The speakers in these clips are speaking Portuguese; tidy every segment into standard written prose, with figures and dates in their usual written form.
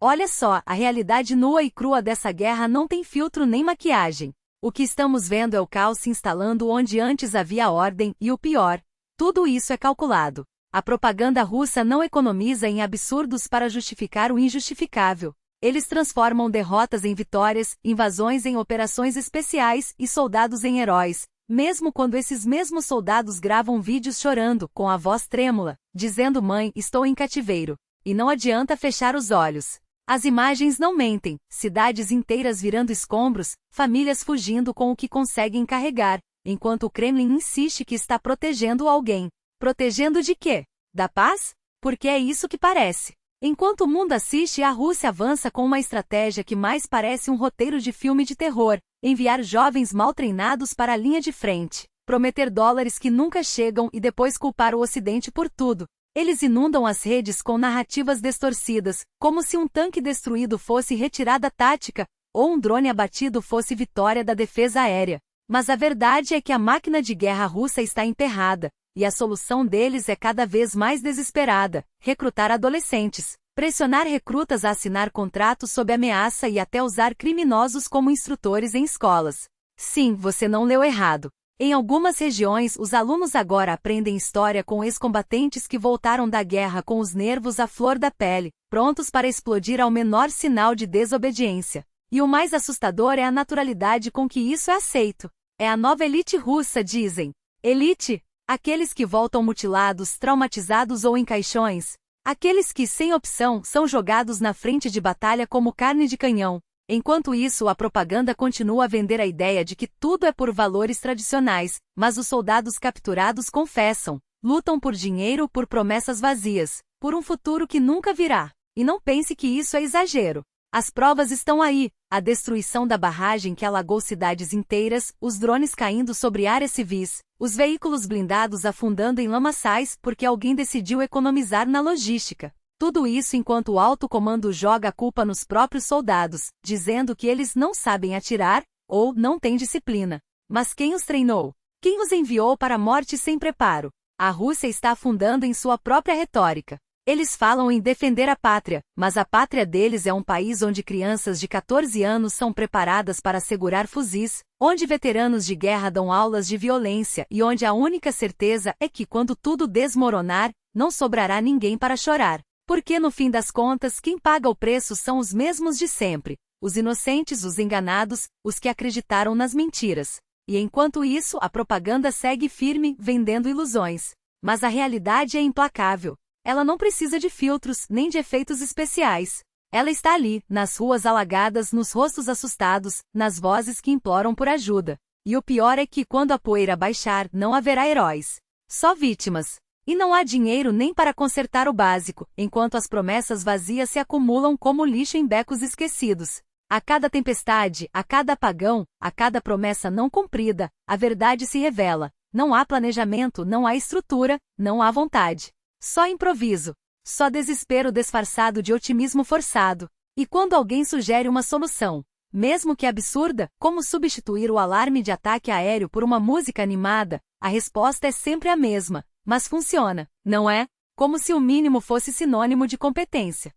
Olha só, a realidade nua e crua dessa guerra não tem filtro nem maquiagem. O que estamos vendo é o caos se instalando onde antes havia ordem e o pior, tudo isso é calculado. A propaganda russa não economiza em absurdos para justificar o injustificável. Eles transformam derrotas em vitórias, invasões em operações especiais e soldados em heróis, mesmo quando esses mesmos soldados gravam vídeos chorando, com a voz trêmula, dizendo: "Mãe, estou em cativeiro." E não adianta fechar os olhos. As imagens não mentem, cidades inteiras virando escombros, famílias fugindo com o que conseguem carregar, enquanto o Kremlin insiste que está protegendo alguém. Protegendo de quê? Da paz? Porque é isso que parece. Enquanto o mundo assiste, a Rússia avança com uma estratégia que mais parece um roteiro de filme de terror: enviar jovens mal treinados para a linha de frente, prometer dólares que nunca chegam e depois culpar o Ocidente por tudo. Eles inundam as redes com narrativas distorcidas, como se um tanque destruído fosse retirada tática, ou um drone abatido fosse vitória da defesa aérea. Mas a verdade é que a máquina de guerra russa está emperrada, e a solução deles é cada vez mais desesperada: recrutar adolescentes, pressionar recrutas a assinar contratos sob ameaça e até usar criminosos como instrutores em escolas. Sim, você não leu errado. Em algumas regiões, os alunos agora aprendem história com ex-combatentes que voltaram da guerra com os nervos à flor da pele, prontos para explodir ao menor sinal de desobediência. E o mais assustador é a naturalidade com que isso é aceito. É a nova elite russa, dizem. Elite? Aqueles que voltam mutilados, traumatizados ou em caixões. Aqueles que, sem opção, são jogados na frente de batalha como carne de canhão. Enquanto isso, a propaganda continua a vender a ideia de que tudo é por valores tradicionais, mas os soldados capturados confessam, lutam por dinheiro, por promessas vazias, por um futuro que nunca virá. E não pense que isso é exagero. As provas estão aí: a destruição da barragem que alagou cidades inteiras, os drones caindo sobre áreas civis, os veículos blindados afundando em lamaçais porque alguém decidiu economizar na logística. Tudo isso enquanto o alto comando joga a culpa nos próprios soldados, dizendo que eles não sabem atirar, ou não têm disciplina. Mas quem os treinou? Quem os enviou para a morte sem preparo? A Rússia está afundando em sua própria retórica. Eles falam em defender a pátria, mas a pátria deles é um país onde crianças de 14 anos são preparadas para segurar fuzis, onde veteranos de guerra dão aulas de violência e onde a única certeza é que quando tudo desmoronar, não sobrará ninguém para chorar. Porque no fim das contas quem paga o preço são os mesmos de sempre: os inocentes, os enganados, os que acreditaram nas mentiras. E enquanto isso, a propaganda segue firme, vendendo ilusões. Mas a realidade é implacável. Ela não precisa de filtros, nem de efeitos especiais. Ela está ali, nas ruas alagadas, nos rostos assustados, nas vozes que imploram por ajuda. E o pior é que quando a poeira baixar, não haverá heróis. Só vítimas. E não há dinheiro nem para consertar o básico, enquanto as promessas vazias se acumulam como lixo em becos esquecidos. A cada tempestade, a cada apagão, a cada promessa não cumprida, a verdade se revela. Não há planejamento, não há estrutura, não há vontade. Só improviso. Só desespero disfarçado de otimismo forçado. E quando alguém sugere uma solução, mesmo que absurda, como substituir o alarme de ataque aéreo por uma música animada, a resposta é sempre a mesma. Mas funciona, não é? Como se o mínimo fosse sinônimo de competência.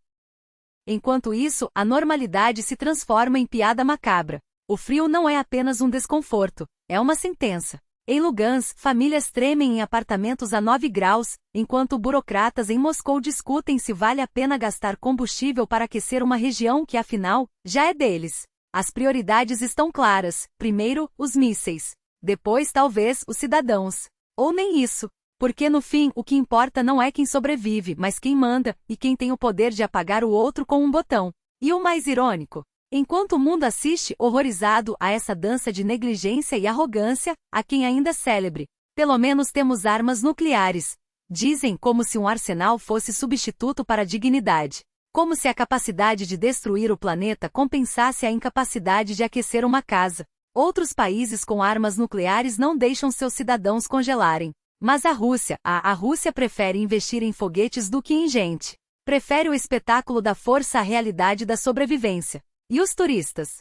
Enquanto isso, a normalidade se transforma em piada macabra. O frio não é apenas um desconforto, é uma sentença. Em Lugansk, famílias tremem em apartamentos a 9 graus, enquanto burocratas em Moscou discutem se vale a pena gastar combustível para aquecer uma região que, afinal, já é deles. As prioridades estão claras: primeiro, os mísseis. Depois, talvez, os cidadãos. Ou nem isso. Porque no fim, o que importa não é quem sobrevive, mas quem manda, e quem tem o poder de apagar o outro com um botão. E o mais irônico? Enquanto o mundo assiste, horrorizado, a essa dança de negligência e arrogância, há quem ainda celebre: pelo menos temos armas nucleares. Dizem como se um arsenal fosse substituto para a dignidade. Como se a capacidade de destruir o planeta compensasse a incapacidade de aquecer uma casa. Outros países com armas nucleares não deixam seus cidadãos congelarem. Mas a Rússia prefere investir em foguetes do que em gente. Prefere o espetáculo da força à realidade da sobrevivência. E os turistas?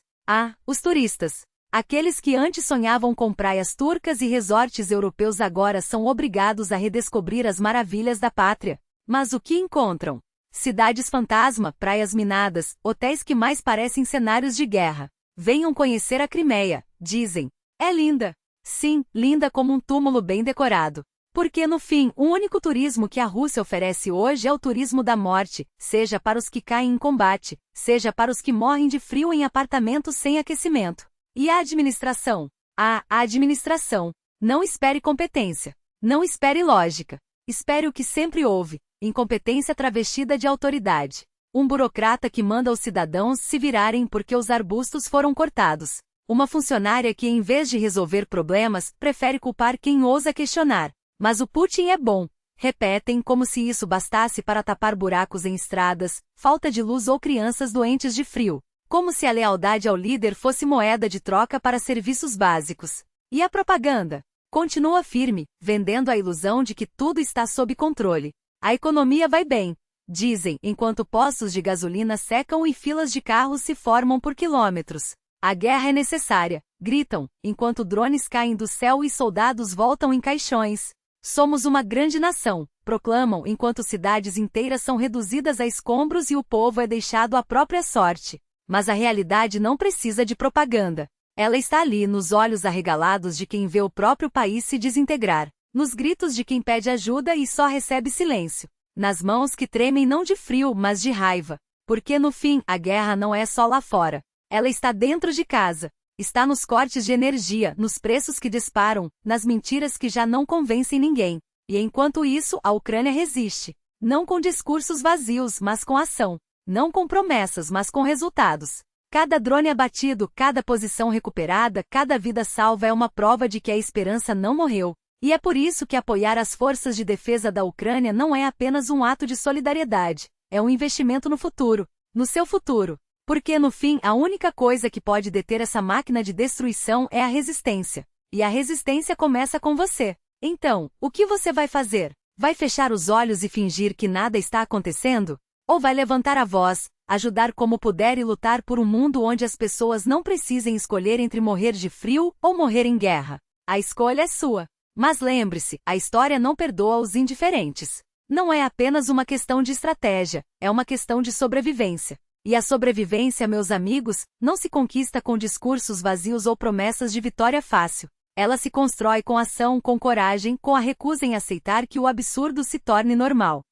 Os turistas. Aqueles que antes sonhavam com praias turcas e resorts europeus agora são obrigados a redescobrir as maravilhas da pátria. Mas o que encontram? cidades fantasma, praias minadas, hotéis que mais parecem cenários de guerra. Venham conhecer a Crimeia, dizem. É linda. Sim, linda como um túmulo bem decorado. Porque no fim, o único turismo que a Rússia oferece hoje é o turismo da morte, seja para os que caem em combate, seja para os que morrem de frio em apartamentos sem aquecimento. E a administração? A administração. Não espere competência. Não espere lógica. Espere o que sempre houve: incompetência travestida de autoridade. Um burocrata que manda os cidadãos se virarem porque os arbustos foram cortados. Uma funcionária que, em vez de resolver problemas, prefere culpar quem ousa questionar. Mas o Putin é bom. Repetem como se isso bastasse para tapar buracos em estradas, falta de luz ou crianças doentes de frio. Como se a lealdade ao líder fosse moeda de troca para serviços básicos. E a propaganda? Continua firme, vendendo a ilusão de que tudo está sob controle. A economia vai bem, dizem, enquanto poços de gasolina secam e filas de carros se formam por quilômetros. A guerra é necessária, gritam, enquanto drones caem do céu e soldados voltam em caixões. Somos uma grande nação, proclamam, enquanto cidades inteiras são reduzidas a escombros e o povo é deixado à própria sorte. Mas a realidade não precisa de propaganda. Ela está ali nos olhos arregalados de quem vê o próprio país se desintegrar, nos gritos de quem pede ajuda e só recebe silêncio, nas mãos que tremem não de frio, mas de raiva. Porque no fim, a guerra não é só lá fora. Ela está dentro de casa. Está nos cortes de energia, nos preços que disparam, nas mentiras que já não convencem ninguém. E enquanto isso, a Ucrânia resiste. Não com discursos vazios, mas com ação. Não com promessas, mas com resultados. Cada drone abatido, cada posição recuperada, cada vida salva é uma prova de que a esperança não morreu. E é por isso que apoiar as forças de defesa da Ucrânia não é apenas um ato de solidariedade. É um investimento no futuro. No seu futuro. Porque no fim, a única coisa que pode deter essa máquina de destruição é a resistência. E a resistência começa com você. Então, o que você vai fazer? Vai fechar os olhos e fingir que nada está acontecendo? Ou vai levantar a voz, ajudar como puder e lutar por um mundo onde as pessoas não precisem escolher entre morrer de frio ou morrer em guerra? A escolha é sua. Mas lembre-se, a história não perdoa os indiferentes. Não é apenas uma questão de estratégia, é uma questão de sobrevivência. E a sobrevivência, meus amigos, não se conquista com discursos vazios ou promessas de vitória fácil. Ela se constrói com ação, com coragem, com a recusa em aceitar que o absurdo se torne normal.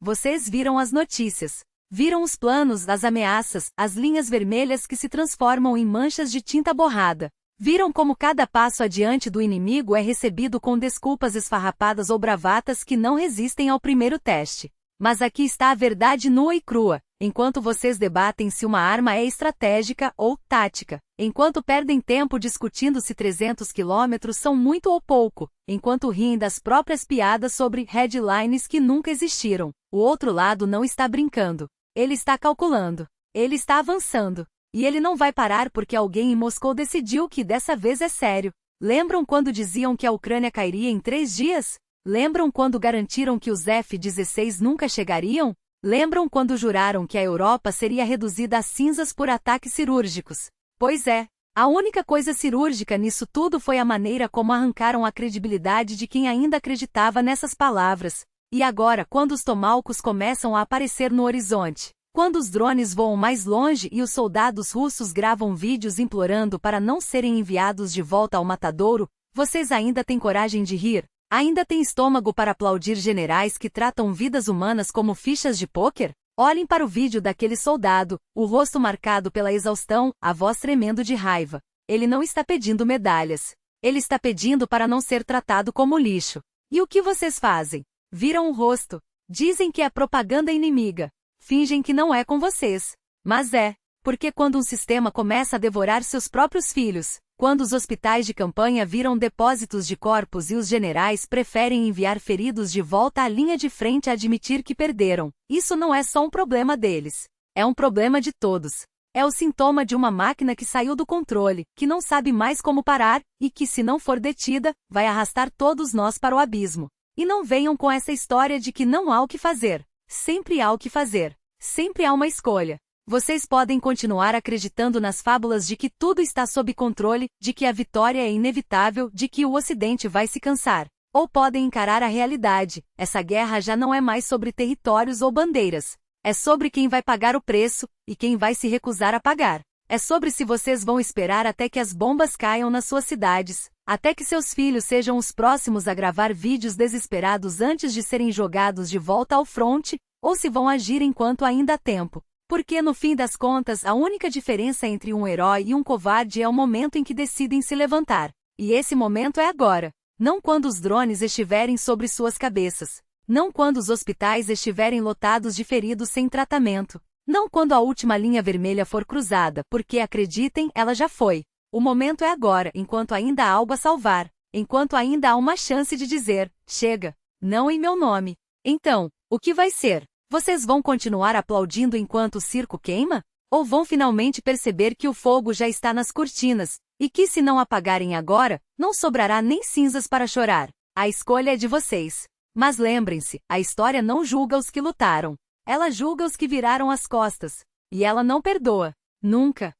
Vocês viram as notícias. Viram os planos, as ameaças, as linhas vermelhas que se transformam em manchas de tinta borrada. Viram como cada passo adiante do inimigo é recebido com desculpas esfarrapadas ou bravatas que não resistem ao primeiro teste. Mas aqui está a verdade nua e crua. Enquanto vocês debatem se uma arma é estratégica ou tática, enquanto perdem tempo discutindo se 300 quilômetros são muito ou pouco, enquanto riem das próprias piadas sobre headlines que nunca existiram, o outro lado não está brincando. Ele está calculando. Ele está avançando. E ele não vai parar porque alguém em Moscou decidiu que dessa vez é sério. Lembram quando diziam que a Ucrânia cairia em 3 dias? Lembram quando garantiram que os F-16 nunca chegariam? Lembram quando juraram que a Europa seria reduzida a cinzas por ataques cirúrgicos? Pois é, a única coisa cirúrgica nisso tudo foi a maneira como arrancaram a credibilidade de quem ainda acreditava nessas palavras. E agora, quando os tomahawks começam a aparecer no horizonte, quando os drones voam mais longe e os soldados russos gravam vídeos implorando para não serem enviados de volta ao matadouro, vocês ainda têm coragem de rir? Ainda tem estômago para aplaudir generais que tratam vidas humanas como fichas de pôquer? Olhem para o vídeo daquele soldado, o rosto marcado pela exaustão, a voz tremendo de raiva. Ele não está pedindo medalhas. Ele está pedindo para não ser tratado como lixo. E o que vocês fazem? Viram o rosto. Dizem que é propaganda inimiga. Fingem que não é com vocês. Mas é. Porque quando um sistema começa a devorar seus próprios filhos, quando os hospitais de campanha viram depósitos de corpos e os generais preferem enviar feridos de volta à linha de frente a admitir que perderam, isso não é só um problema deles. É um problema de todos. É o sintoma de uma máquina que saiu do controle, que não sabe mais como parar, e que, se não for detida, vai arrastar todos nós para o abismo. E não venham com essa história de que não há o que fazer. Sempre há o que fazer. Sempre há uma escolha. Vocês podem continuar acreditando nas fábulas de que tudo está sob controle, de que a vitória é inevitável, de que o Ocidente vai se cansar. ou podem encarar a realidade. Essa guerra já não é mais sobre territórios ou bandeiras. É sobre quem vai pagar o preço, e quem vai se recusar a pagar. É sobre se vocês vão esperar até que as bombas caiam nas suas cidades, até que seus filhos sejam os próximos a gravar vídeos desesperados antes de serem jogados de volta ao fronte, ou se vão agir enquanto ainda há tempo. Porque no fim das contas a única diferença entre um herói e um covarde é o momento em que decidem se levantar. E esse momento é agora. Não quando os drones estiverem sobre suas cabeças. Não quando os hospitais estiverem lotados de feridos sem tratamento. Não quando a última linha vermelha for cruzada, porque acreditem, ela já foi. O momento é agora, enquanto ainda há algo a salvar. Enquanto ainda há uma chance de dizer, chega, não em meu nome. Então, o que vai ser? Vocês vão continuar aplaudindo enquanto o circo queima? Ou vão finalmente perceber que o fogo já está nas cortinas, e que se não apagarem agora, não sobrará nem cinzas para chorar? A escolha é de vocês. Mas lembrem-se, a história não julga os que lutaram. Ela julga os que viraram as costas. E ela não perdoa. Nunca.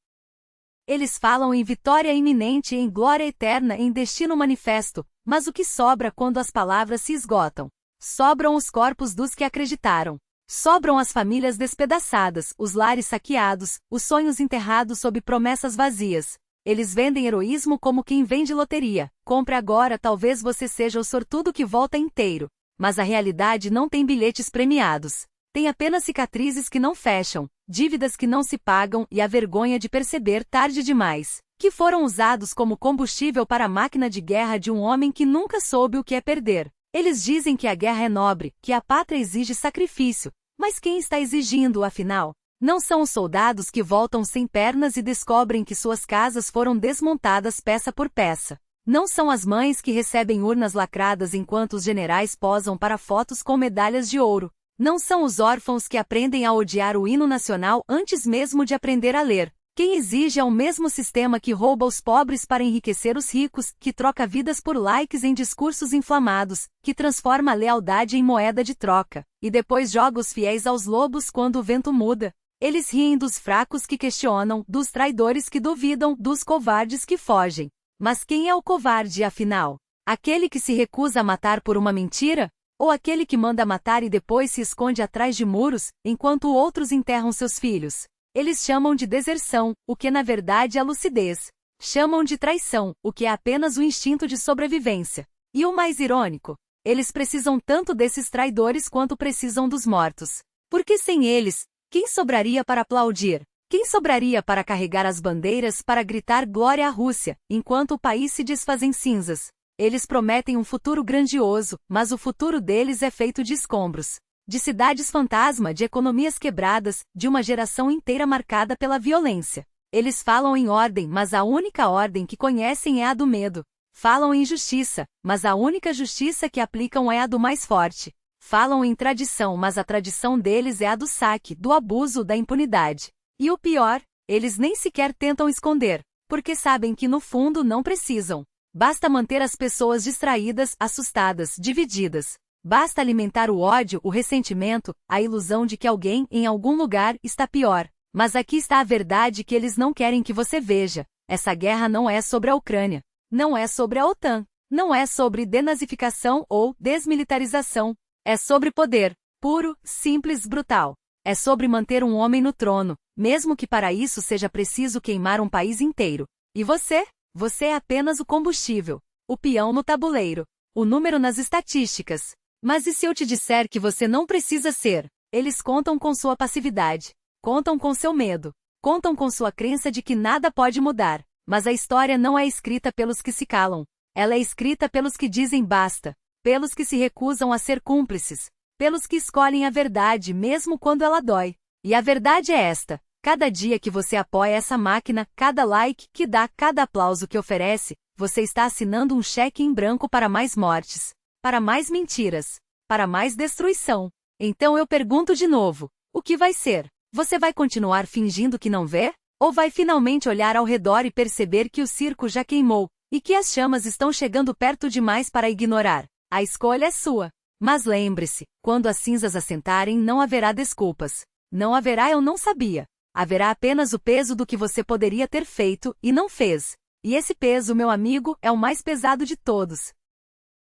Eles falam em vitória iminente e em glória eterna em destino manifesto, mas o que sobra quando as palavras se esgotam? Sobram os corpos dos que acreditaram. Sobram as famílias despedaçadas, os lares saqueados, os sonhos enterrados sob promessas vazias. Eles vendem heroísmo como quem vende loteria. Compre agora, talvez você seja o sortudo que volta inteiro. Mas a realidade não tem bilhetes premiados. Tem apenas cicatrizes que não fecham, dívidas que não se pagam e a vergonha de perceber tarde demais, que foram usados como combustível para a máquina de guerra de um homem que nunca soube o que é perder. Eles dizem que a guerra é nobre, que a pátria exige sacrifício. Mas quem está exigindo, afinal? Não são os soldados que voltam sem pernas e descobrem que suas casas foram desmontadas peça por peça. Não são as mães que recebem urnas lacradas enquanto os generais posam para fotos com medalhas de ouro. Não são os órfãos que aprendem a odiar o hino nacional antes mesmo de aprender a ler. Quem exige é o mesmo sistema que rouba os pobres para enriquecer os ricos, que troca vidas por likes em discursos inflamados, que transforma a lealdade em moeda de troca, e depois joga os fiéis aos lobos quando o vento muda. Eles riem dos fracos que questionam, dos traidores que duvidam, dos covardes que fogem. Mas quem é o covarde, afinal? Aquele que se recusa a matar por uma mentira? Ou aquele que manda matar e depois se esconde atrás de muros, enquanto outros enterram seus filhos? Eles chamam de deserção, o que na verdade é lucidez. Chamam de traição, o que é apenas o instinto de sobrevivência. E o mais irônico, eles precisam tanto desses traidores quanto precisam dos mortos. Porque sem eles, quem sobraria para aplaudir? Quem sobraria para carregar as bandeiras para gritar glória à Rússia, enquanto o país se desfaz em cinzas? Eles prometem um futuro grandioso, mas o futuro deles é feito de escombros. De cidades fantasma, de economias quebradas, de uma geração inteira marcada pela violência. Eles falam em ordem, mas a única ordem que conhecem é a do medo. Falam em justiça, mas a única justiça que aplicam é a do mais forte. Falam em tradição, mas a tradição deles é a do saque, do abuso, da impunidade. E o pior, eles nem sequer tentam esconder, porque sabem que no fundo não precisam. Basta manter as pessoas distraídas, assustadas, divididas. Basta alimentar o ódio, o ressentimento, a ilusão de que alguém, em algum lugar, está pior. Mas aqui está a verdade que eles não querem que você veja. Essa guerra não é sobre a Ucrânia. Não é sobre a OTAN. Não é sobre denazificação ou desmilitarização. É sobre poder. Puro, simples, brutal. É sobre manter um homem no trono, mesmo que para isso seja preciso queimar um país inteiro. E você? Você é apenas o combustível. O peão no tabuleiro. O número nas estatísticas. Mas e se eu te disser que você não precisa ser? Eles contam com sua passividade. Contam com seu medo. Contam com sua crença de que nada pode mudar. Mas a história não é escrita pelos que se calam. Ela é escrita pelos que dizem basta. Pelos que se recusam a ser cúmplices. Pelos que escolhem a verdade mesmo quando ela dói. E a verdade é esta. Cada dia que você apoia essa máquina, cada like que dá, cada aplauso que oferece, você está assinando um cheque em branco para mais mortes. Para mais mentiras. Para mais destruição. Então eu pergunto de novo. O que vai ser? Você vai continuar fingindo que não vê? Ou vai finalmente olhar ao redor e perceber que o circo já queimou, e que as chamas estão chegando perto demais para ignorar? A escolha é sua. Mas lembre-se, quando as cinzas assentarem não haverá desculpas. Não haverá eu não sabia. Haverá apenas o peso do que você poderia ter feito e não fez. E esse peso, meu amigo, é o mais pesado de todos.